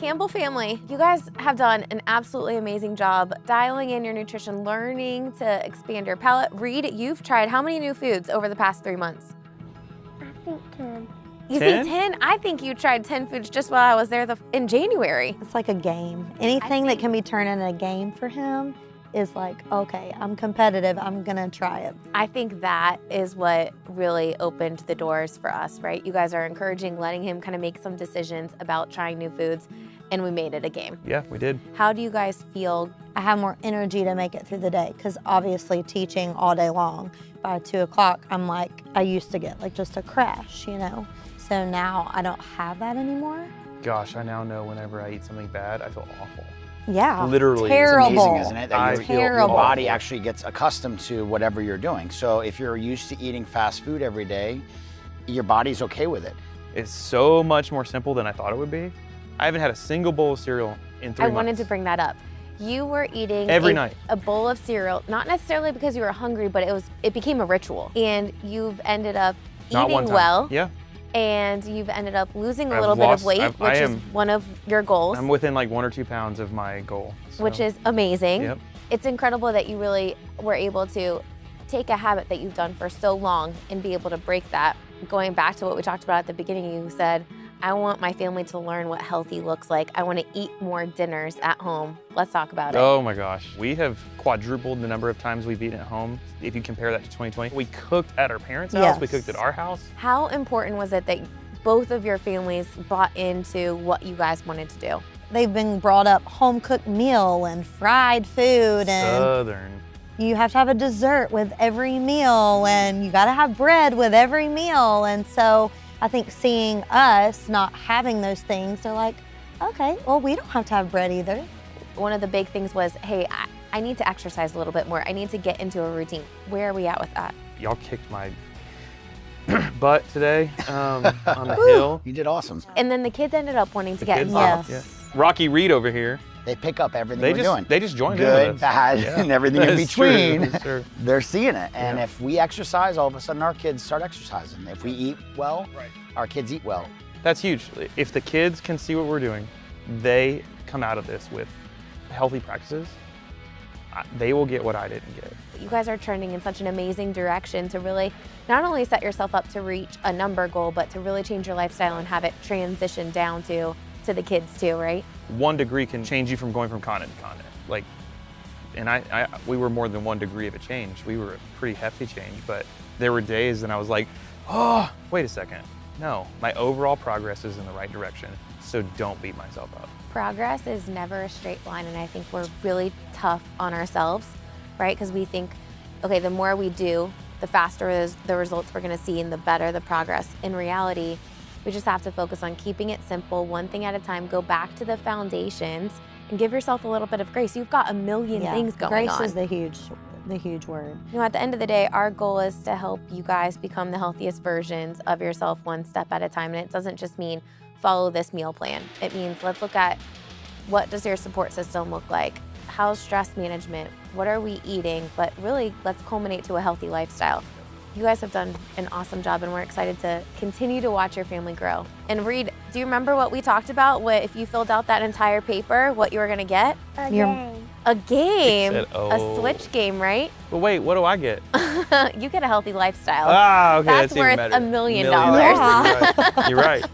Campbell family, you guys have done an absolutely amazing job dialing in your nutrition, learning to expand your palate. Reed, you've tried how many new foods over the past 3 months? I think 10. You think 10? I think you tried 10 foods just while I was there in January. It's like a game. Anything that can be turned into a game for him is like, okay, I'm competitive, I'm gonna try it. I think that is what really opened the doors for us, right? You guys are encouraging, letting him kind of make some decisions about trying new foods, and we made it a game. Yeah, we did. How do you guys feel? I have more energy to make it through the day because obviously teaching all day long, by 2 o'clock, I'm like, I used to get like just a crash, you know? So now I don't have that anymore. Gosh, I now know whenever I eat something bad, I feel awful. Yeah, Literally. terrible. It's amazing, isn't it? That your Terrible. body actually gets accustomed to whatever you're doing. So if you're used to eating fast food every day, your body's okay with it. It's so much more simple than I thought it would be. I haven't had a single bowl of cereal in 3 months. I wanted to bring that up. You were eating every night a bowl of cereal, not necessarily because you were hungry, but it became a ritual. And you've ended up Not one eating time. well. Yeah. And you've ended up losing a I've little bit of lost- weight, I've- which I is am- one of your goals, I'm within like 1 or 2 pounds of my goal. So. which is amazing. Yep. It's incredible that you really were able to take a habit that you've done for so long and be able to break that. Going back to what we talked about at the beginning, you said, I want my family to learn what healthy looks like. I want to eat more dinners at home. Let's talk about it. Oh my gosh. We have quadrupled the number of times we've eaten at home. If you compare that to 2020, we cooked at our parents' house, we cooked at our house. How important was it that both of your families bought into what you guys wanted to do? They've been brought up home-cooked meal and fried food, and Southern. you have to have a dessert with every meal, and you gotta have bread with every meal. And so I think seeing us not having those things, they're like, okay, well, we don't have to have bread either. One of the big things was, hey, I need to exercise a little bit more. I need to get into a routine. Where are we at with that? Y'all kicked my butt today on the hill. You did awesome. And then the kids ended up wanting to get Kids- involved. Yeah. Rocky Reed over here. They pick up everything They we're just doing. they just joined in Good, with us. bad, Yeah. and everything in That's true, between. that's true. They're seeing it. And Yeah. if we exercise, all of a sudden our kids start exercising. If we eat well, our kids eat well. That's huge. If the kids can see what we're doing, they come out of this with healthy practices. They will get what I didn't get. You guys are trending in such an amazing direction to really not only set yourself up to reach a number goal, but to really change your lifestyle and have it transition down to the kids too, right? 1 degree can change you from going from continent to continent. Like, and we were more than 1 degree of a change. We were a pretty hefty change, but there were days and I was like, oh, wait a second. No, my overall progress is in the right direction, so don't beat myself up. Progress is never a straight line, and I think we're really tough on ourselves, right? Because we think, okay, the more we do, the faster the results we're gonna see and the better the progress. In reality, we just have to focus on keeping it simple, one thing at a time, go back to the foundations and give yourself a little bit of grace. You've got a million things going on. Grace is the huge word. You know, at the end of the day, our goal is to help you guys become the healthiest versions of yourself one step at a time. And it doesn't just mean follow this meal plan. It means let's look at what does your support system look like? How's stress management? What are we eating? But really, let's culminate to a healthy lifestyle. You guys have done an awesome job, and we're excited to continue to watch your family grow. And Reed, do you remember what we talked about? If you filled out that entire paper, what you were gonna get? A You're- game. A game, Said, a oh. Switch game, right? But wait, what do I get? You get a healthy lifestyle. Ah, okay, That's even worth better. $1 million. You're right. You're right.